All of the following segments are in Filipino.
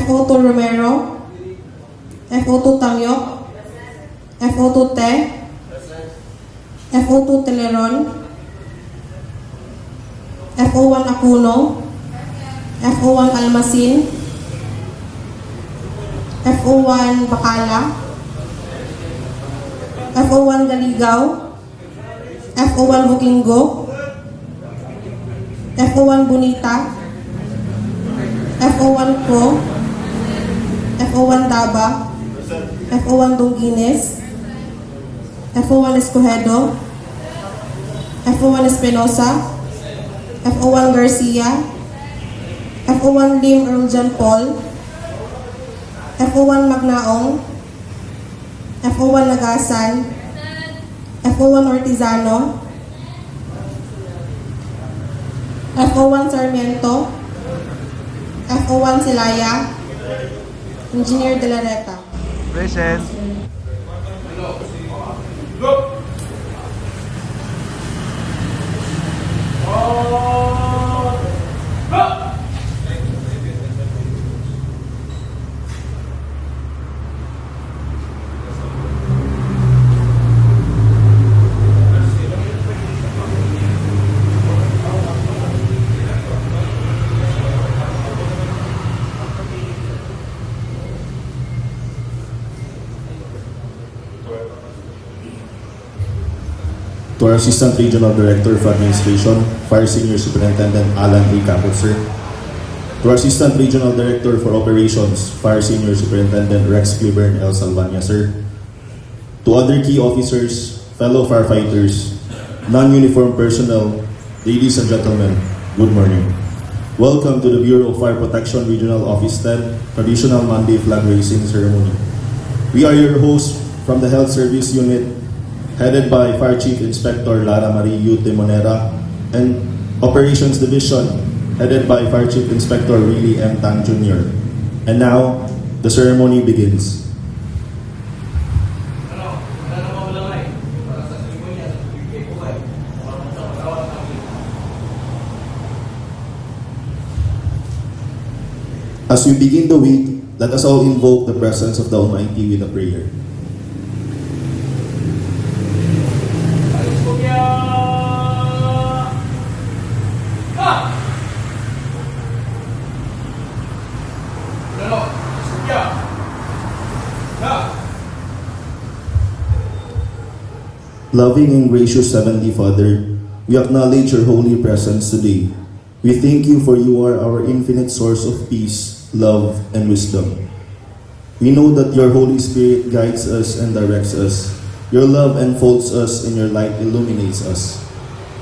F02 Romero, F02 Tamyok, F02 Te, F02 Teleron, F01 Acuno, F01 Almasin, F01 Bacala, F01 Galigaw, F01 Bukinggo, F01 Bonita, F01 Co, F01 Daba, F01 Dunguines, F01 Escojedo, F01 Espinosa, F01 Garcia, F01 Lim Earl John Paul, F01 Magnaong, F01 Nagasan, F01 Ortizano, F01 Sarmiento, F01 Silaya, Engineer De La Reta. Present. To our Assistant Regional Director of Administration, Fire Senior Superintendent Alan A. Caput, sir. To our Assistant Regional Director for Operations, Fire Senior Superintendent Rex Cliburn L. Salvania, sir. To other key officers, fellow firefighters, non-uniform personnel, ladies and gentlemen, good morning. Welcome to the Bureau of Fire Protection Regional Office 10 Traditional Monday Flag Raising Ceremony. We are your hosts from the Health Service Unit, headed by Fire Chief Inspector Lara Marie U. Timonera, and Operations Division, headed by Fire Chief Inspector Willie M. Tan Jr. And now, the ceremony begins. As we begin the week, let us all invoke the presence of the Almighty with a prayer. Loving and gracious Heavenly Father, we acknowledge your holy presence today. We thank you for you are our infinite source of peace, love, and wisdom. We know that your Holy Spirit guides us and directs us. Your love enfolds us and your light illuminates us.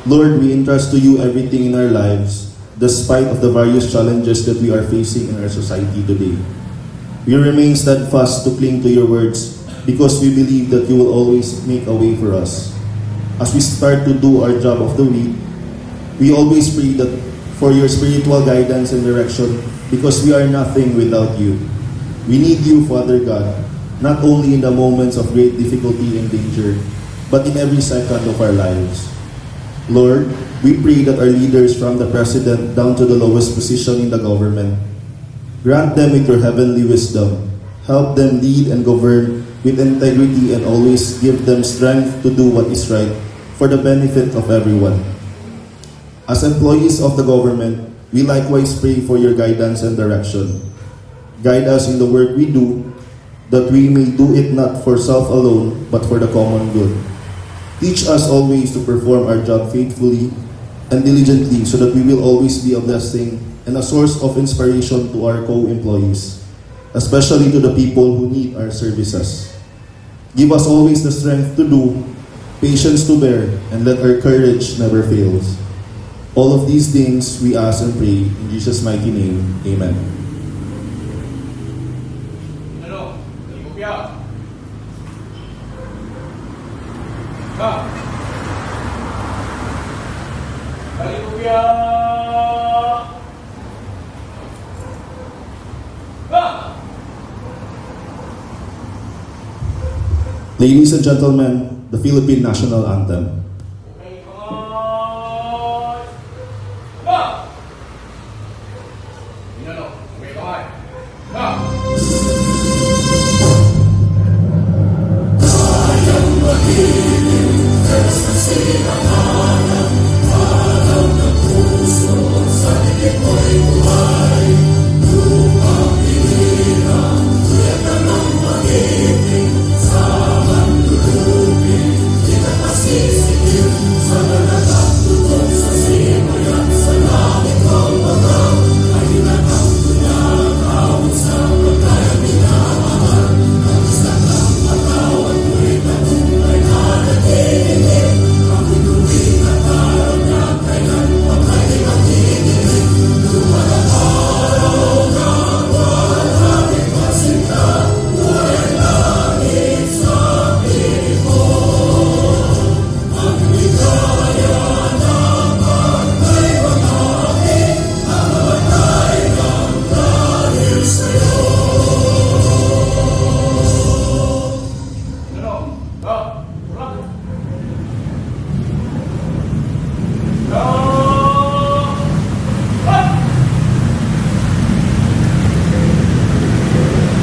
Lord, we entrust to you everything in our lives, despite of the various challenges that we are facing in our society today. We remain steadfast to cling to your words because we believe that you will always make a way for us. As we start to do our job of the week, we always pray that for your spiritual guidance and direction because we are nothing without you. We need you, Father God, not only in the moments of great difficulty and danger, but in every second of our lives. Lord, we pray that our leaders from the President down to the lowest position in the government, grant them with your heavenly wisdom, help them lead and govern with integrity and always give them strength to do what is right for the benefit of everyone. As employees of the government, we likewise pray for your guidance and direction. Guide us in the work we do, that we may do it not for self alone, but for the common good. Teach us always to perform our job faithfully and diligently so that we will always be a blessing and a source of inspiration to our co-employees, especially to the people who need our services. Give us always the strength to do, patience to bear, and let our courage never fail. All of these things we ask and pray in Jesus' mighty name. Amen. Ladies and gentlemen, the Philippine National Anthem. Ah!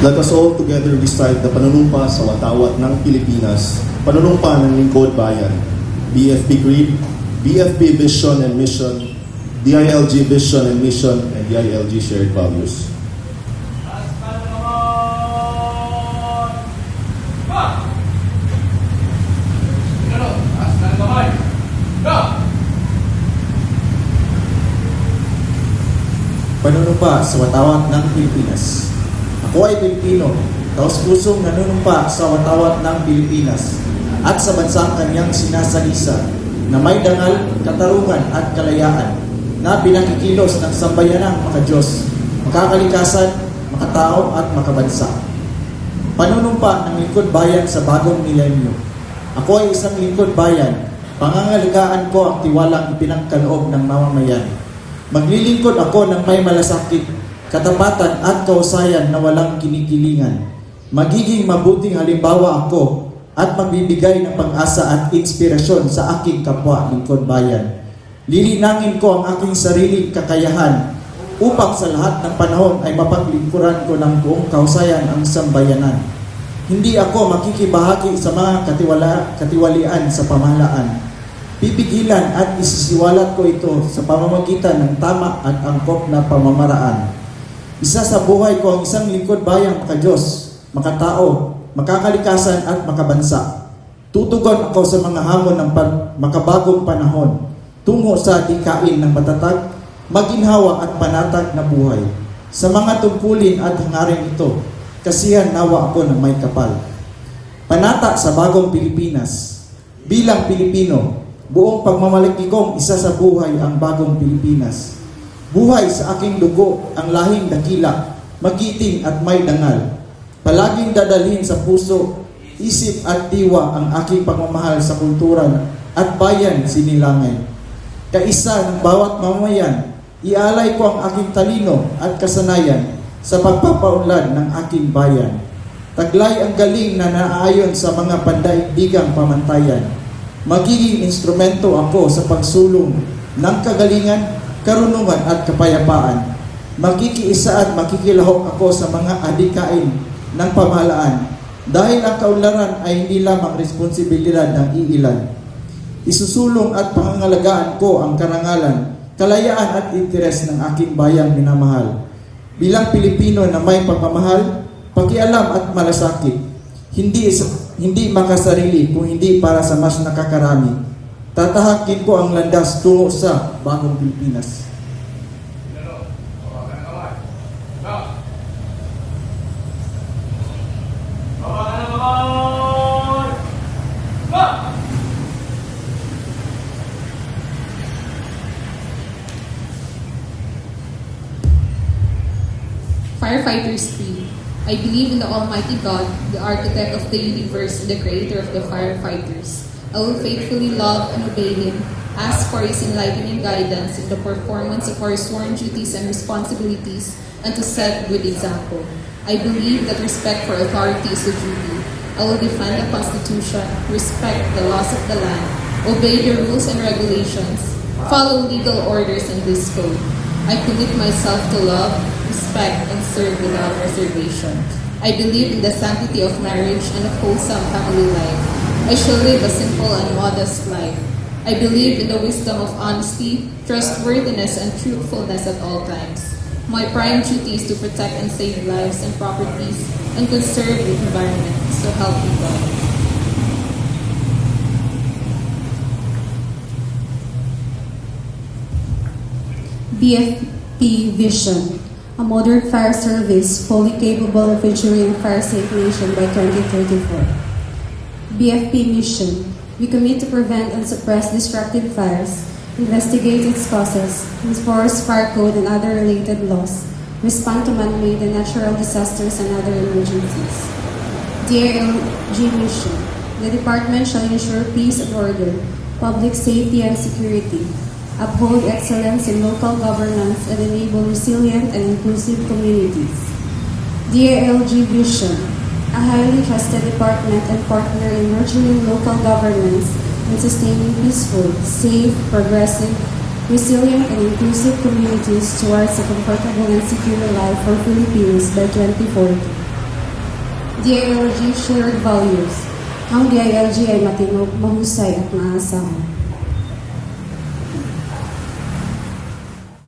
Let us all together recite the panunumpa sa watawat ng Pilipinas, panunumpa ng lingkod bayan, BFP Creed, BFP Vision and Mission, DILG Vision and Mission, and DILG Shared Values. Panunumpa sa watawat ng Pilipinas. Ako ay Pilipino, taos-pusong nanunumpa sa watawat ng Pilipinas at sa bansang kanyang sinasalisa na may dangal, katarungan at kalayaan na pinakikilos ng sambayanang makadiyos, makakalikasan, makatao at makabansa. Panunumpa ng lingkod bayan sa bagong milenyo. Ako ay isang lingkod bayan, pangangalagaan ko ang tiwalang ipinangkaloob ng mamamayan. Maglilingkod ako ng may malasakit, katapatan at kausayan na walang kinikilingan. Magiging mabuting halimbawa ako at magbibigay ng pag-asa at inspirasyon sa aking kapwa lingkod bayan. Lilinangin ko ang aking sariling kakayahan upang sa lahat ng panahon ay mapaglingkuran ko ng buong kausayan ang sambayanan. Hindi ako makikibahagi sa mga katiwalian sa pamahalaan. Pipigilan at isisiwalat ko ito sa pamamagitan ng tama at angkop na pamamaraan. Isa sa buhay ko ang isang lingkod bayang makadiyos, makatao, makakalikasan at makabansa. Tutugon ako sa mga hamon ng makabagong panahon tungo sa dikain ng matatag, maginhawa at panatag na buhay. Sa mga tungkulin at hangarin ito, kasihan nawa ako ng may kapal. Panata sa bagong Pilipinas. Bilang Pilipino, buong pagmamalaki kong isa sa buhay ang bagong Pilipinas. Buhay sa aking dugo ang lahing dakila, magiting at may dangal. Palaging dadalhin sa puso, isip at diwa ang aking pagmamahal sa kultura at bayan sinilangay. Kaisa ng bawat mamamayan, ialay ko ang aking talino at kasanayan sa pagpapaunlad ng aking bayan. Taglay ang galing na naaayon sa mga pandaigdigang pamantayan. Magiging instrumento ako sa pagsulong ng kagalingan, karunungan at kapayapaan. Makikiisa at makikilahok ako sa mga adikain ng pamahalaan dahil ang kaunlaran ay hindi lamang responsibilidad ng iilan. Isusulong at pangangalagaan ko ang karangalan, kalayaan at interes ng aking bayang minamahal. Bilang Pilipino na may pagmamahal, pakialam at malasakit, hindi makasarili kung hindi para sa mas nakakarami. Tatahakin ko ang landas tungo sa bagong Pilipinas. Firefighters 3. I believe in the Almighty God, the architect of the universe and the creator of the firefighters. I will faithfully love and obey Him, ask for His enlightening guidance in the performance of our sworn duties and responsibilities, and to set good example. I believe that respect for authority is a duty. I will defend the Constitution, respect the laws of the land, obey the rules and regulations, follow legal orders and this code. I commit myself to love, respect, and serve without reservation. I believe in the sanctity of marriage and a wholesome family life. I shall live a simple and modest life. I believe in the wisdom of honesty, trustworthiness, and truthfulness at all times. My prime duty is to protect and save lives and properties and conserve the environment, so help me God. BFP Vision, a modern fire service fully capable of ensuring a fire-safe nation by 2034. BFP Mission, we commit to prevent and suppress destructive fires, investigate its causes, enforce fire code and other related laws, respond to man-made and natural disasters and other emergencies. DILG Mission, the department shall ensure peace and order, public safety and security, uphold excellence in local governance, and enable resilient and inclusive communities. DILG Vision, a highly trusted department and partner in nurturing local governance and sustaining peaceful, safe, progressive, resilient, and inclusive communities towards a comfortable and secure life for Filipinos by 2040. DILG shared values. Ang DILG ay matinog, mahusay at maasahan.